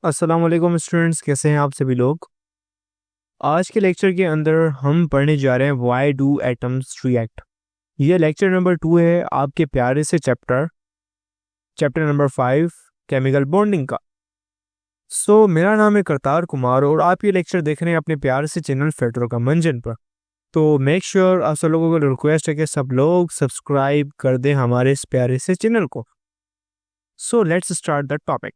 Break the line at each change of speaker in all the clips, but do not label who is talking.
अस्सलाम वालेकुम स्टूडेंट्स, कैसे हैं आप सभी लोग। आज के लेक्चर के अंदर हम पढ़ने जा रहे हैं व्हाई डू एटम्स रिएक्ट। ये लेक्चर नंबर 2 है आपके प्यारे से चैप्टर नंबर 5 केमिकल बॉन्डिंग का। मेरा नाम है करतार कुमार और आप ये लेक्चर देख रहे हैं अपने प्यारे से चैनल फेटरो का मंजन पर। तो मेक श्योर आप सब लोगों को रिक्वेस्ट है कि सब लोग सब्सक्राइब कर दें हमारे इस प्यारे से चैनल को। Let's start the topic.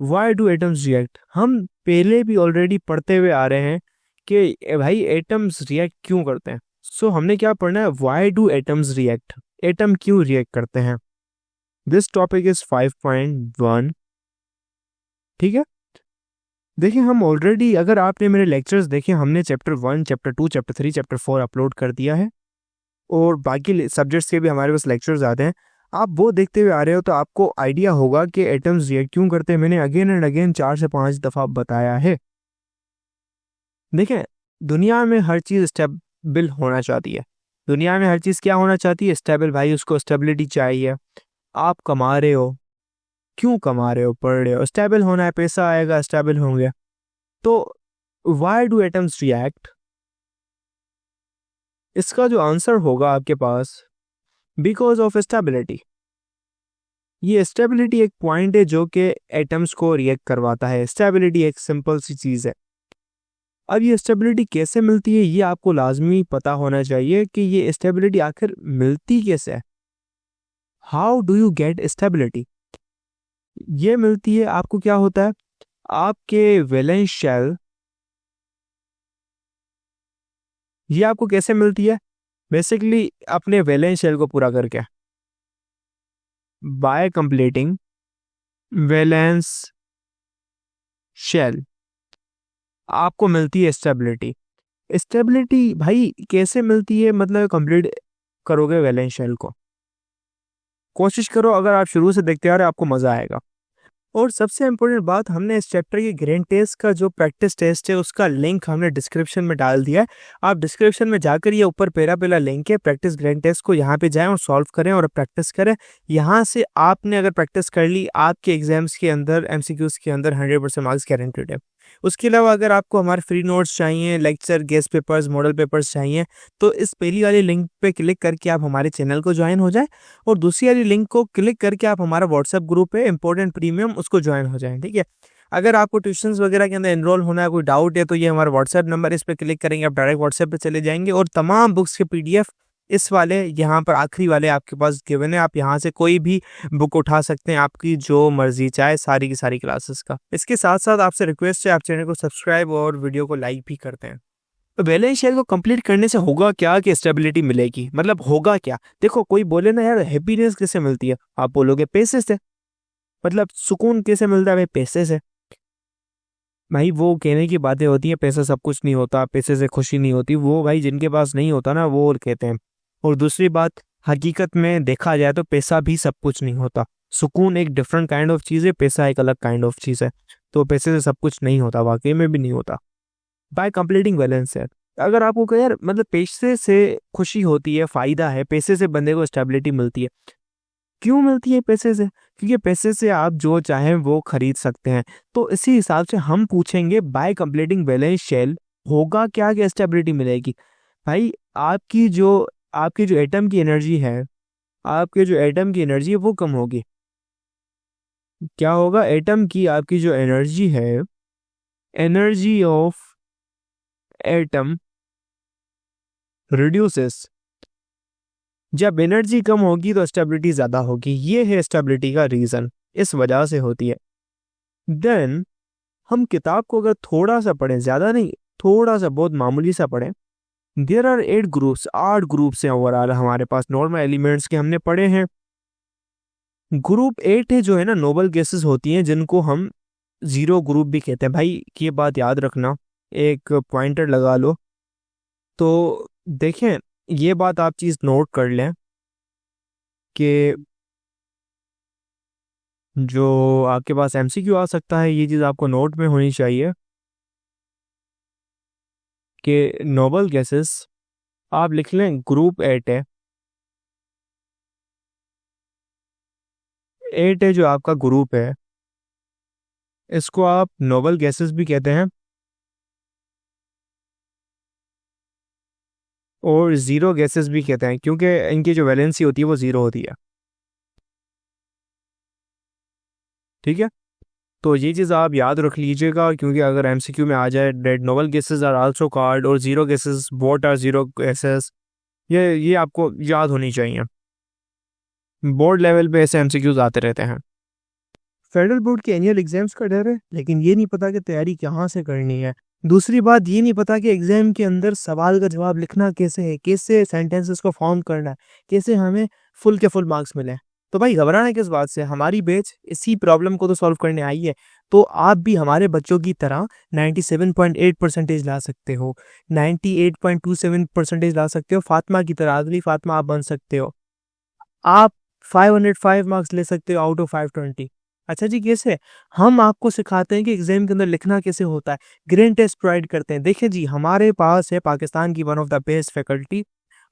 Why do atoms react. हम पहले भी ऑलरेडी पढ़ते हुए आ रहे हैं कि भाई एटम्स रिएक्ट क्यों करते हैं। हमने क्या पढ़ना है, why do atoms react, atom क्यों रिएक्ट करते हैं। This topic is 5.1। ठीक है, देखिए हम ऑलरेडी, अगर आपने मेरे लेक्चर्स देखे, हमने chapter 1, chapter 2, chapter 3, chapter 4 upload कर दिया है और बाकी सब्जेक्ट्स के भी हमारे पास लेक्चर्स आते हैं। आप वो देखते हुए आ रहे हो तो आपको आइडिया होगा कि एटम्स रिएक्ट क्यों करते हैं। मैंने अगेन एंड अगेन 4 से 5 दफ़ा बताया है। देखें, दुनिया में हर चीज़ स्टेबल होना चाहती है। दुनिया में हर चीज़ क्या होना चाहती है, स्टेबल। भाई उसको स्टेबिलिटी चाहिए। आप कमा रहे हो, क्यों कमा रहे हो, पढ़ रहे हो, स्टेबल होना है, पैसा आएगा, स्टेबल होंगे। तो वाई डू एटम्स रिएक्ट, इसका जो आंसर होगा आपके पास, बिकॉज ऑफ स्टेबिलिटी। ये स्टेबिलिटी एक पॉइंट है जो कि एटम्स को रिएक्ट करवाता है। स्टेबिलिटी एक सिंपल सी चीज़ है। अब ये स्टेबिलिटी कैसे मिलती है ये आपको लाजमी पता होना चाहिए कि ये स्टेबिलिटी आखिर मिलती कैसे है। How do you get stability. ये मिलती है, आपको क्या होता है, आपके वैलेंस शेल, ये आपको कैसे मिलती है, बेसिकली अपने वैलेंस शेल को पूरा करके, बाय कंप्लीटिंग वैलेंस शेल आपको मिलती है स्टेबिलिटी। स्टेबिलिटी भाई कैसे मिलती है, मतलब कंप्लीट करोगे वैलेंस शेल को, कोशिश करो, अगर आप शुरू से देखते आ रहे आपको मजा आएगा। और सबसे इम्पोर्टेंट बात, हमने इस चैप्टर के ग्रैंड टेस्ट का जो प्रैक्टिस टेस्ट है उसका लिंक हमने डिस्क्रिप्शन में डाल दिया है। आप डिस्क्रिप्शन में जाकर ये ऊपर पहला लिंक है, प्रैक्टिस ग्रैंड टेस्ट को यहाँ पे जाएं और सॉल्व करें और प्रैक्टिस करें। यहाँ से आपने अगर प्रैक्टिस कर ली, आपके एग्जाम्स के अंदर, एमसीक्यूज के अंदर 100% मार्क्स गारंटेड है। उसके अलावा अगर आपको हमारे फ्री नोट्स चाहिए, lecture, guest papers, model papers चाहिए, तो इस पहली वाली लिंक पे क्लिक करके आप हमारे चैनल को ज्वाइन हो जाएं और दूसरी वाली लिंक को क्लिक करके आप हमारा व्हाट्सएप ग्रुप है इंपॉर्टेंट प्रीमियम, उसको ज्वाइन हो जाएं। ठीक है, अगर आपको ट्यूशंस वगैरह के अंदर एनरोल होना है, कोई डाउट है, तो ये हमारा व्हाट्सएप नंबर, इस पर क्लिक करेंगे आप डायरेक्ट व्हाट्सएप पे चले जाएंगे और तमाम बुक्स के पीडीएफ इस वाले यहाँ पर आखिरी वाले आपके पास गिवन है। आप यहाँ से कोई भी बुक उठा सकते हैं, आपकी जो मर्जी चाहे, सारी की सारी क्लासेस का। इसके साथ साथ आपसे रिक्वेस्ट है, आप चैनल को सब्सक्राइब और वीडियो को लाइक भी करते हैं। तो बैलेंस शेयर को कंप्लीट करने से होगा क्या कि स्टेबिलिटी मिलेगी, मतलब होगा क्या। देखो, कोई बोले ना यार हैप्पीनेस कैसे मिलती है, आप बोलोगे पैसे से। मतलब सुकून कैसे मिलता है, भाई पैसे से। भाई वो कहने की बातें होती हैं, पैसा सब कुछ नहीं होता, पैसे से खुशी नहीं होती, वो भाई जिनके पास नहीं होता ना वो कहते हैं। और दूसरी बात, हकीकत में देखा जाए तो पैसा भी सब कुछ नहीं होता। सुकून एक डिफरेंट काइंड ऑफ चीज़ है, पैसा एक अलग काइंड ऑफ चीज़ है। तो पैसे से सब कुछ नहीं होता, वाकई में भी नहीं होता। बाय कंप्लीटिंग बैलेंस है। अगर आपको कहे यार मतलब पैसे से खुशी होती है, फायदा है, पैसे से बंदे को स्टेबिलिटी मिलती है, क्यों मिलती है पैसे से, क्योंकि पैसे से आप जो चाहें वो खरीद सकते हैं। तो इसी हिसाब से हम पूछेंगे बाय कंप्लीटिंग बैलेंस शेल होगा क्या कि स्टेबिलिटी मिलेगी। भाई आपकी जो एटम की एनर्जी है, आपके जो एटम की एनर्जी है वो कम होगी। क्या होगा, एटम की आपकी जो एनर्जी है, एनर्जी ऑफ एटम रिड्यूसेस। जब एनर्जी कम होगी तो स्टेबिलिटी ज्यादा होगी, ये है स्टेबिलिटी का रीजन, इस वजह से होती है। देन हम किताब को अगर थोड़ा सा पढ़ें, ज्यादा नहीं, थोड़ा सा बहुत मामूली सा पढ़ें, देयर आर 8 ग्रुप्स, 8 ग्रुप्स हैं ओवरऑल हमारे पास नॉर्मल एलिमेंट्स के, हमने पढ़े हैं। ग्रुप 8 है जो है ना, नोबल गैसेस होती हैं जिनको हम जीरो ग्रुप भी कहते हैं। भाई ये बात याद रखना, एक पॉइंटर लगा लो। तो देखें, ये बात आप चीज़ नोट कर लें कि जो आपके पास एमसीक्यू आ सकता है, ये चीज़ आपको नोट में होनी चाहिए कि नोबल गैसेस आप लिख लें, ग्रुप 8 है। 8 है जो आपका ग्रुप है, इसको आप नोबल गैसेस भी कहते हैं और ज़ीरो गैसेस भी कहते हैं, क्योंकि इनकी जो वैलेंसी होती है वो ज़ीरो होती है। ठीक है, तो ये चीज़ आप याद रख लीजिएगा, क्योंकि अगर एमसीक्यू में आ जाए that noble gases are also called और zero gases what are zero gases, ये आपको याद होनी चाहिए। बोर्ड लेवल पे ऐसे एमसीक्यूज आते रहते हैं। फेडरल बोर्ड के एनुअल एग्जाम्स का डर है, लेकिन ये नहीं पता कि तैयारी कहाँ से करनी है। दूसरी बात ये नहीं पता कि एग्जाम के अंदर सवाल का जवाब लिखना कैसे है, कैसे सेंटेंसेस को फॉर्म करना है, कैसे हमें फुल के फुल मार्क्स मिले। तो भाई घबराना किस बात से, हमारी बैच इसी प्रॉब्लम को तो सॉल्व करने आई है। तो आप भी हमारे बच्चों की तरह 97.8 परसेंटेज ला सकते हो, 98.27 परसेंटेज ला सकते हो, फातिमा की तरह, अगली फातिमा आप बन सकते हो। आप 505 मार्क्स ले सकते हो आउट ऑफ 520। अच्छा जी, कैसे? हम आपको सिखाते हैं कि एग्जाम के अंदर लिखना कैसे होता है, ग्रेन टेस्ट प्रोवाइड करते हैं। देखिए जी, हमारे पास है पाकिस्तान की one of the best faculty.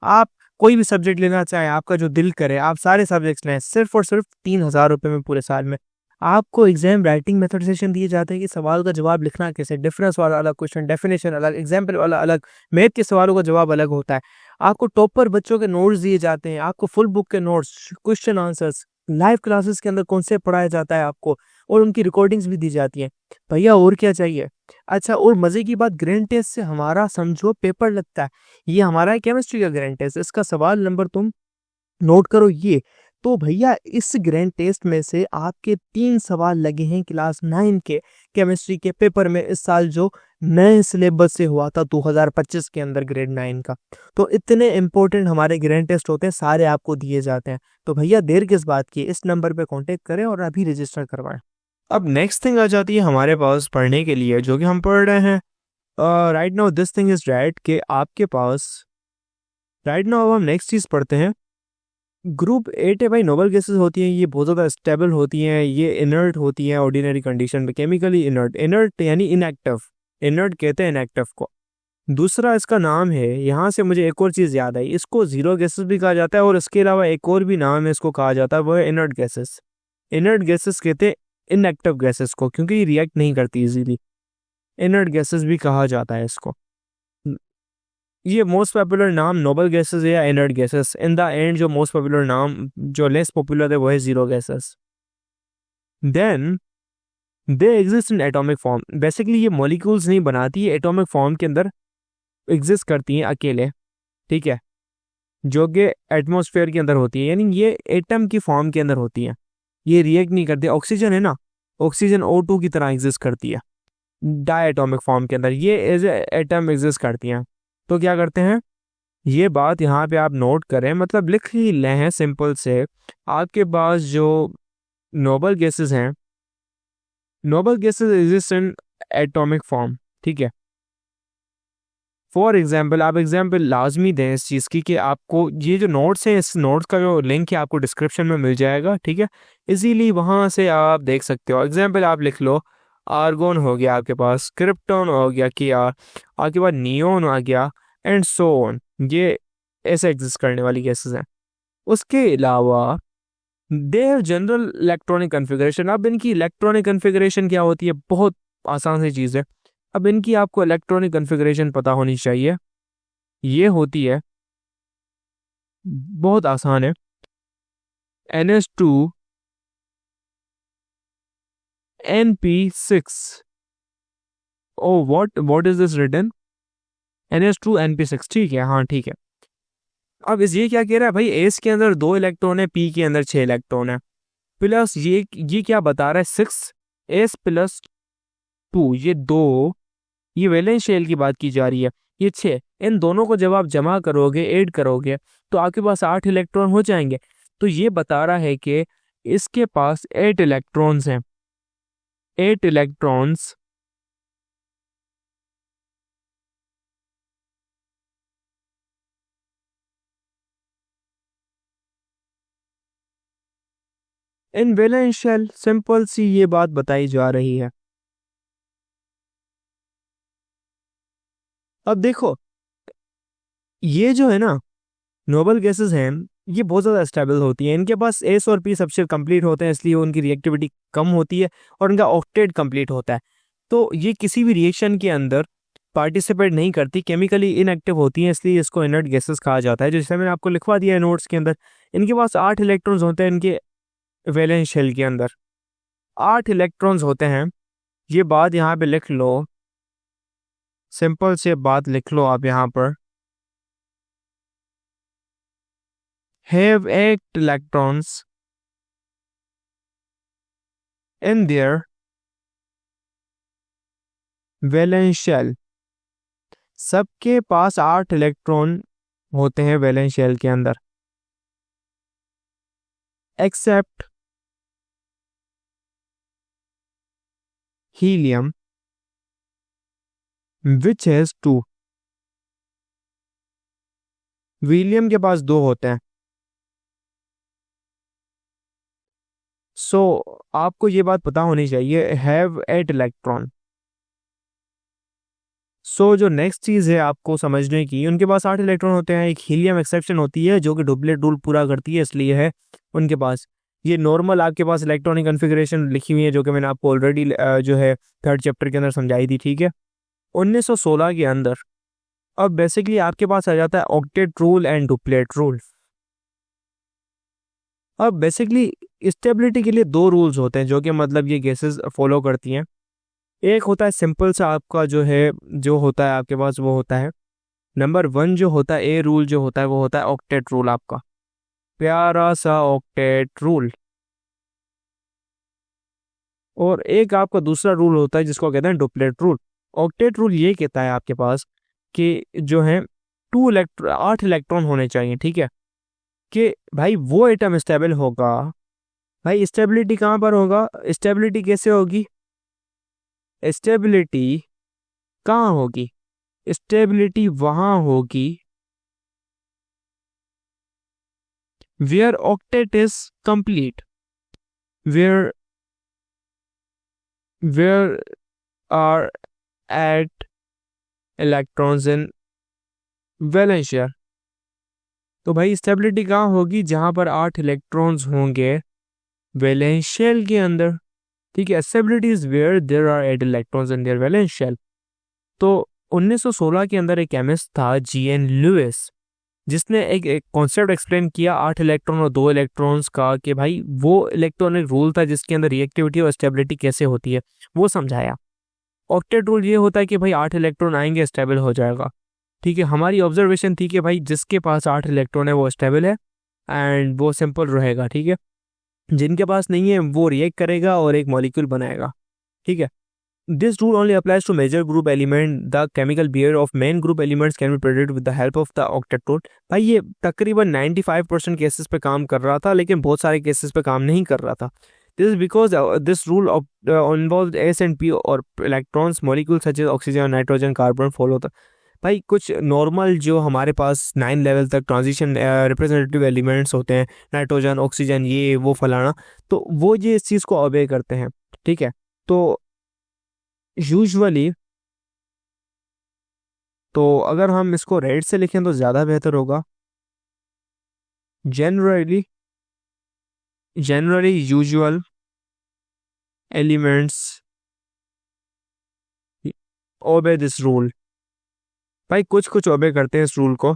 आप कोई भी सब्जेक्ट लेना चाहें, आपका जो दिल करे, आप सारे सब्जेक्ट्स लें, सिर्फ और सिर्फ 3,000 रुपये में पूरे साल में। आपको एग्जाम राइटिंग मेथड सेशन दिए जाते हैं कि सवाल का जवाब लिखना कैसे, डिफरेंस वाला अलग क्वेश्चन, डेफिनेशन अलग, एग्जाम्पल वाला अलग, मैथ के सवालों का जवाब अलग होता है। आपको टॉपर बच्चों के नोट्स दिए जाते हैं, आपको फुल बुक के notes, question answers, live classes के अंदर कॉन्सेप्ट पढ़ाया जाता है आपको, और उनकी रिकॉर्डिंग्स भी दी जाती हैं। भैया और क्या चाहिए? अच्छा, और मजे की बात, ग्रैंड टेस्ट से हमारा समझो पेपर लगता है। ये हमारा है केमिस्ट्री का ग्रैंड टेस्ट, इसका सवाल नंबर तुम नोट करो ये। तो भैया इस ग्रैंड टेस्ट में से आपके 3 सवाल लगे हैं क्लास 9 के केमिस्ट्री के पेपर में, इस साल जो नए सिलेबस से हुआ था 2025 के अंदर ग्रेड 9 का। तो इतने इंपॉर्टेंट हमारे ग्रैंड टेस्ट होते हैं, सारे आपको दिए जाते हैं। तो भैया देर किस बात की, इस नंबर पे कांटेक्ट करें और अभी रजिस्टर करवाएं। अब नेक्स्ट थिंग आ जाती है हमारे पास पढ़ने के लिए, जो कि हम पढ़ रहे हैं right now. This thing is right कि आपके पास राइट नाउ, अब हम नेक्स्ट चीज़ पढ़ते हैं। ग्रुप 8 है भाई, नोबल गैसेस होती हैं, ये बहुत ज़्यादा स्टेबल होती हैं, ये इनर्ट होती हैं ऑर्डिनरी कंडीशन में, केमिकली इनर्ट। इनर्ट यानी इनएक्टिव, इनर्ट कहते हैं इनएक्टिव को। दूसरा इसका नाम है, यहाँ से मुझे एक और चीज़ याद आई, इसको जीरो गैसेस भी कहा जाता है, और इसके अलावा एक और भी नाम है इसको कहा जाता है, वो है इनर्ट गैसेस। इनर्ट गैसेस कहते हैं इनएक्टिव गैसेस को, क्योंकि ये रिएक्ट नहीं करती इजीली, इनर्ट गैसेस भी कहा जाता है इसको। ये मोस्ट पॉपुलर नाम नोबल गैसेस है या inert gases, in the end जो मोस्ट पॉपुलर नाम, जो लेस पॉपुलर है, वो है zero gases. Then they exist in atomic form. Basically ये मॉलिक्यूल्स नहीं बनाती, ये एटॉमिक फॉर्म के अंदर एग्जिस्ट करती हैं अकेले, ठीक है, जो कि एटमॉस्फेयर के अंदर होती है, यानी ये एटम की फॉर्म के अंदर होती है, ये रिएक्ट नहीं करती। ऑक्सीजन है ना, ऑक्सीजन O2 की तरह एग्जिस्ट करती है डायटोमिक फॉर्म के अंदर, ये एज एटम एग्जिस्ट करती हैं। तो क्या करते हैं, ये बात यहाँ पे आप नोट करें, मतलब लिख ही लें हैं सिंपल से। आपके पास जो नोबल गैसेस हैं, noble gases exist in atomic form, ठीक है। फॉर एग्जाम्पल, आप एग्जाम्पल लाजमी दें इस चीज़ की कि आपको ये जो नोट्स हैं, इस नोट्स का जो लिंक है आपको डिस्क्रिप्शन में मिल जाएगा, ठीक है। इजीली वहाँ से आप देख सकते हो। एग्जाम्पल आप लिख लो, आर्गोन हो गया आपके पास, क्रिप्टॉन हो गया, किया आपके पास, नियोन आ गया, एंड सो ऑन। ये ऐसे एग्जिस्ट करने वाली गैसेस हैं। उसके अलावा देयर जनरल इलेक्ट्रॉनिक कन्फिग्रेशन। अब इनकी इलेक्ट्रॉनिक कन्फिग्रेशन क्या होती है, बहुत आसान सी चीज़ है। अब इनकी आपको इलेक्ट्रॉनिक कन्फिग्रेशन पता होनी चाहिए। ये होती है, बहुत आसान है, NH2 NP6। Oh what is this written, NH2 NP6, ठीक है, हाँ ठीक है। अब इस ये क्या कह रहा है भाई, एस के अंदर 2 इलेक्ट्रॉन है, पी के अंदर 6 इलेक्ट्रॉन है, प्लस ये क्या बता रहा है, 6s+2, ये 2, ये वैलेंस शेल की बात की जा रही है, ये 6। इन दोनों को जब आप जमा करोगे, ऐड करोगे, तो आपके पास 8 इलेक्ट्रॉन हो जाएंगे। तो ये बता रहा है कि इसके पास 8 इलेक्ट्रॉन्स हैं, 8 electrons. In valence shell, simple सी ये बात बताई जा रही है। अब देखो, ये जो है ना नोबल गैसेस हैं, ये बहुत ज़्यादा स्टेबल होती हैं। इनके पास एस और पी सबसे कंप्लीट होते हैं, इसलिए उनकी रिएक्टिविटी कम होती है और इनका ऑक्टेट कंप्लीट होता है। तो ये किसी भी रिएक्शन के अंदर पार्टिसिपेट नहीं करती, केमिकली इनएक्टिव होती हैं, इसलिए इसको इनर्ट गैसेस कहा जाता है। जैसे मैंने आपको लिखवा दिया है नोट्स के अंदर, इनके पास 8 इलेक्ट्रॉन्स होते हैं इनके वैलेंस शेल के अंदर, 8 इलेक्ट्रॉन्स होते हैं। ये बात यहाँ पे लिख लो, सिंपल से बात लिख लो आप यहाँ पर, have 8 electrons in their valence shell। सबके पास 8 इलेक्ट्रॉन होते हैं वैलेंस शेल के अंदर, except helium which has 2। Helium के पास 2 होते हैं। सो आपको ये बात पता होनी चाहिए, हैव 8 इलेक्ट्रॉन। सो जो नेक्स्ट चीज़ है आपको समझने की, उनके पास 8 इलेक्ट्रॉन होते हैं, एक हीलियम एक्सेप्शन होती है जो कि डुप्लेट रूल पूरा करती है, इसलिए है उनके पास। ये नॉर्मल आपके पास इलेक्ट्रॉनिक कन्फिग्रेशन लिखी हुई है जो कि मैंने आपको ऑलरेडी जो है 3rd चैप्टर के अंदर समझाई थी, ठीक है। 1916 के अंदर अब बेसिकली आपके पास आ जाता है octet rule and duplet rule. अब बेसिकली स्टेबिलिटी के लिए 2 रूल्स होते हैं जो कि मतलब ये गैसेस फॉलो करती हैं। एक होता है सिंपल सा आपका जो है, जो होता है आपके पास, वो होता है नंबर 1 जो होता है, ए रूल जो होता है वो होता है ऑक्टेट रूल, आपका प्यारा सा ऑक्टेट रूल। और एक आपका दूसरा रूल होता है जिसको कहते हैं डुप्लेट रूल। ऑक्टेट रूल ये कहता है आपके पास कि जो है 8 इलेक्ट्रॉन होने चाहिए, ठीक है, कि भाई वो एटम स्टेबल होगा। भाई स्टेबिलिटी कहाँ पर होगा, स्टेबिलिटी कैसे होगी, स्टेबिलिटी कहाँ होगी, स्टेबिलिटी वहां होगी where octet is complete, where where are eight electrons in valence shell. तो भाई स्टेबिलिटी कहाँ होगी, जहां पर 8 इलेक्ट्रॉन्स होंगे वैलेंस शेल के अंदर, ठीक है। Stability is where there are 8 electrons in their valence shell. तो 1916 के अंदर एक केमिस्ट था जीएन लुइस, जिसने एक कॉन्सेप्ट एक्सप्लेन किया 8 इलेक्ट्रॉन और 2 इलेक्ट्रॉन्स का, कि भाई वो इलेक्ट्रॉनिक रूल था जिसके अंदर रिएक्टिविटी और स्टेबिलिटी कैसे होती है वो समझाया। ऑक्टेट रूल ये होता है कि भाई 8 इलेक्ट्रॉन आएंगे स्टेबल हो जाएगा, ठीक है। हमारी ऑब्जर्वेशन थी कि भाई जिसके पास 8 इलेक्ट्रॉन है वो स्टेबल है एंड वो सिंपल रहेगा, ठीक है। जिनके पास नहीं है वो रिएक्ट करेगा और एक मॉलिक्यूल बनाएगा, ठीक है। This rule only applies to major group element. The chemical behavior of main group elements can be predicted with the help of the octet rule। भाई ये तकरीबन 95% केसेस पे काम कर रहा था, लेकिन बहुत सारे केसेस पे काम नहीं कर रहा था। This is because this rule involves S and P और electrons molecules such as oxygen, nitrogen, carbon follow the। भाई कुछ नॉर्मल जो हमारे पास 9 लेवल तक ट्रांजिशन रिप्रेजेंटेटिव एलिमेंट्स होते हैं, नाइट्रोजन, ऑक्सीजन, ये वो फलाना, तो वो ये इस चीज़ को ओबे करते हैं, ठीक है। तो यूजुअली, तो अगर हम इसको रेड से लिखें तो ज़्यादा बेहतर होगा। Generally usual elements obey this rule. भाई कुछ कुछ ओबे करते हैं इस रूल को,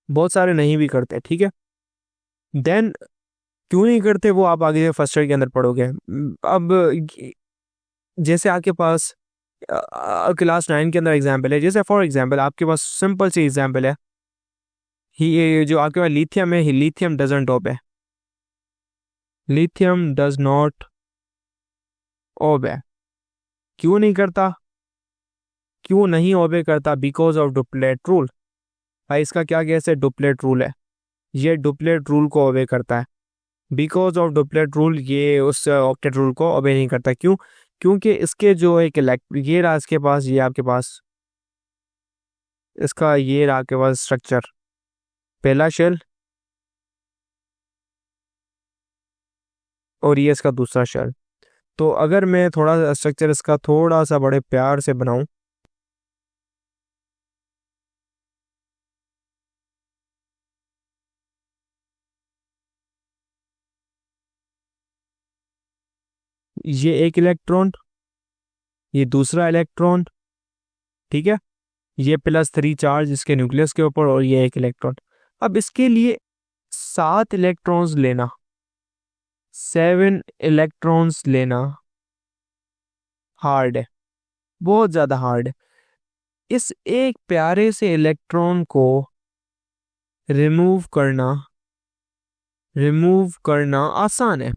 बहुत सारे नहीं भी करते, ठीक है। देन क्यों नहीं करते वो आप आगे फर्स्ट ईयर के अंदर पढ़ोगे। अब जैसे आपके पास क्लास 9 के अंदर एग्जाम्पल है, जैसे फॉर एग्जाम्पल आपके पास सिंपल सी एग्जाम्पल है, ये जो आपके पास लिथियम है, lithium doesn't obey, lithium does not obey. क्यों नहीं करता, क्यों नहीं ओबे करता, बिकॉज ऑफ डुप्लेट रूल। भाई इसका क्या केस है, डुप्लेट रूल है, ये डुप्लेट रूल को ओबे करता है। बिकॉज ऑफ डुप्लेट रूल ये उस ऑक्टेट रूल को ओबे नहीं करता। क्यों, क्योंकि इसके जो एक ये रहा इसके पास, ये आपके पास इसका ये रहा आपके पास स्ट्रक्चर, पहला शेल और ये इसका दूसरा शेल। तो अगर मैं थोड़ा स्ट्रक्चर इसका थोड़ा सा बड़े प्यार से बनाऊं, ये एक इलेक्ट्रॉन, ये दूसरा इलेक्ट्रॉन, ठीक है, ये +3 चार्ज इसके न्यूक्लियस के ऊपर और ये एक इलेक्ट्रॉन। अब इसके लिए 7 इलेक्ट्रॉन्स लेना, 7 इलेक्ट्रॉन्स लेना हार्ड है, बहुत ज़्यादा हार्ड है। इस एक प्यारे से इलेक्ट्रॉन को रिमूव करना आसान है,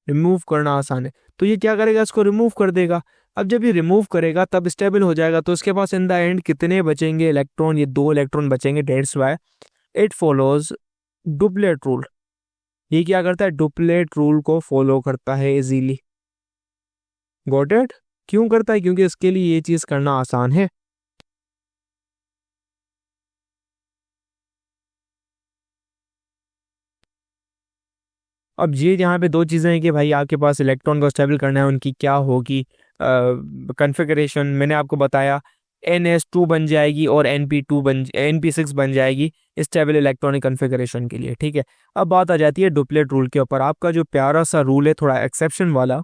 रिमूव करना आसान है। तो ये क्या करेगा, इसको रिमूव कर देगा। अब जब ये रिमूव करेगा तब स्टेबल हो जाएगा, तो इसके पास इन द एंड कितने बचेंगे इलेक्ट्रॉन, ये 2 इलेक्ट्रॉन बचेंगे। That's why it follows duplet rule. ये क्या करता है, डुप्लेट रूल को फॉलो करता है इजीली। Got it? क्यों करता है? क्योंकि इसके लिए ये चीज करना आसान है। अब ये यहाँ पे दो चीज़ें हैं कि भाई आपके पास इलेक्ट्रॉन को स्टेबल करना है, उनकी क्या होगी कन्फिगरेशन। मैंने आपको बताया NS2 बन जाएगी और NP6 बन जाएगी स्टेबल इलेक्ट्रॉनिक कन्फिगरेशन के लिए, ठीक है। अब बात आ जाती है डुप्लेट रूल के ऊपर। आपका जो प्यारा सा रूल है, थोड़ा एक्सेप्शन वाला,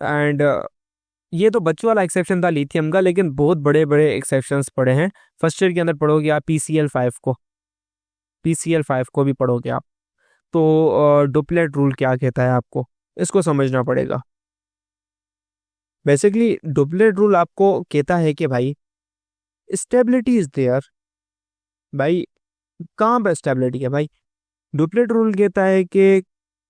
एंड ये तो बच्चों वाला एक्सेप्शन था लिथियम का, लेकिन बहुत बड़े बड़े एक्सेप्शंस पड़े हैं। फर्स्ट ईयर के अंदर पढ़ोगे आप PCl5 को भी पढ़ोगे आप। तो डुप्लेट रूल क्या कहता है आपको, इसको समझना पड़ेगा। बेसिकली डुप्लेट रूल आपको कहता है कि भाई स्टेबिलिटी इज देयर। भाई कहाँ पे स्टेबिलिटी है भाई? डुप्लेट रूल कहता है कि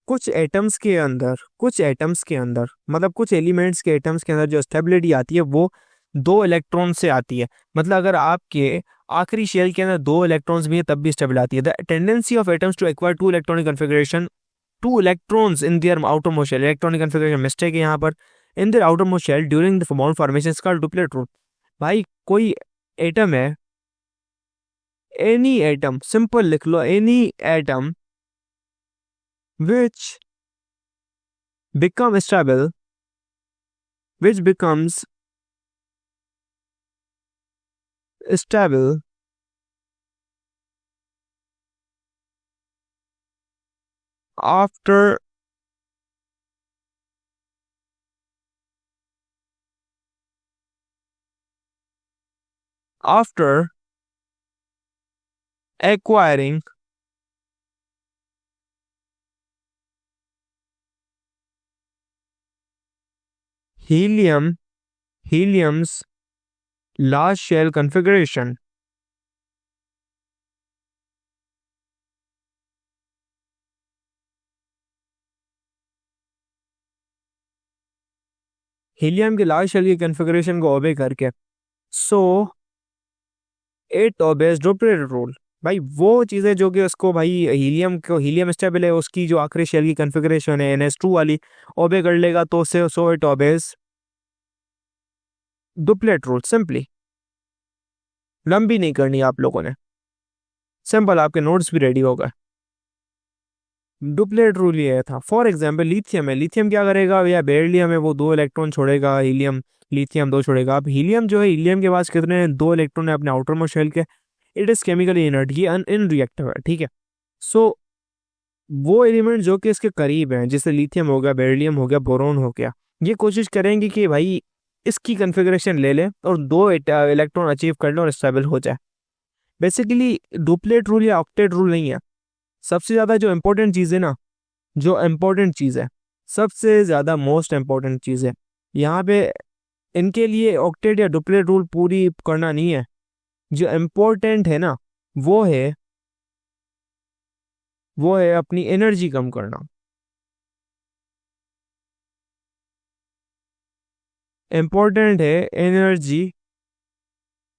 कुछ एटम्स के अंदर मतलब कुछ एलिमेंट्स के एटम्स के अंदर जो स्टेबिलिटी आती है वो 2 इलेक्ट्रॉन से आती है। मतलब अगर आपके आखिरी शेल के अंदर 2 इलेक्ट्रॉन्स भी है तब भी स्टेबल आती है। The tendency of atoms to acquire 2 electronic configuration, 2 electrons in their outermost shell. Electronic configuration mistake है यहाँ पर। In their outermost shell during the bond formation is called duplet rule. भाई कोई atom है, any atom, simple लिख लो, any atom which become stable, which becomes stable after acquiring helium's large shell configuration। Helium के large shell की configuration को ओबे करके, so it obeys duplet rule. भाई वो चीज़ें जो कि उसको भाई हीलियम स्टेबल है, उसकी जो आखिरी शेल की कन्फिगरेशन है NS2 वाली, ओबे कर लेगा तो so it obeys duplet rule. Simply, लंबी नहीं करनी आप लोगों ने, सिंपल, आपके नोट्स भी रेडी होगा। डुप्लेट रूल ये था। फॉर एग्जांपल लिथियम है, लिथियम क्या करेगा, या बेरिलियम है, वो 2 इलेक्ट्रॉन छोड़ेगा, हीलियम लिथियम 2 छोड़ेगा। अब हीलियम जो है, हीलियम के पास कितने हैं, 2 इलेक्ट्रॉन है अपने आउटर मोस्ट शेल के। इट इज केमिकली इनर्ट, ये अनरिएक्टिव है, ठीक है। सो वो एलिमेंट जो कि इसके करीब हैं, जैसे लिथियम हो गया, बेरिलियम हो गया, बोरोन हो गया, ये कोशिश करेंगे कि भाई इसकी कन्फिगरेशन ले लें और 2 इलेक्ट्रॉन अचीव कर लें और स्टेबल हो जाए। बेसिकली डुप्लेट रूल या ऑक्टेट रूल नहीं है। सबसे ज़्यादा जो इम्पोर्टेंट चीज़ है ना, जो इम्पोर्टेंट चीज़ है, सबसे ज़्यादा मोस्ट इम्पोर्टेंट चीज़ है यहाँ पे, इनके लिए ऑक्टेट या डुप्लेट रूल पूरी करना नहीं है। जो इम्पोर्टेंट है ना, वो है अपनी एनर्जी कम करना। इम्पोर्टेंट है एनर्जी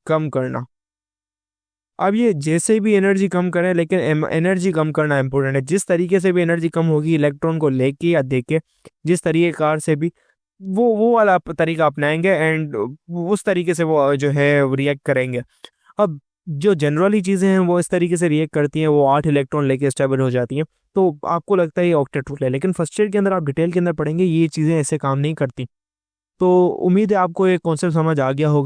कम करना। अब ये जैसे भी एनर्जी कम करें, लेकिन एनर्जी कम करना इंपॉर्टेंट है। जिस तरीके से भी एनर्जी कम होगी इलेक्ट्रॉन को लेके या देके, जिस तरीके कार से भी, वो वाला तरीका अपनाएंगे एंड उस तरीके से वो जो है रिएक्ट करेंगे। अब जो जनरली चीज़ें हैं वो इस तरीके से रिएक्ट करती हैं, वो 8 इलेक्ट्रॉन लेके स्टेबल हो जाती हैं। तो आपको लगता है ये ऑक्टेट रूल है, लेकिन फर्स्ट ईयर के अंदर आप डिटेल के अंदर पढ़ेंगे ये चीज़ें ऐसे काम नहीं करती। तो उम्मीद है आपको ये कॉन्सेप्ट समझ आ गया होगा।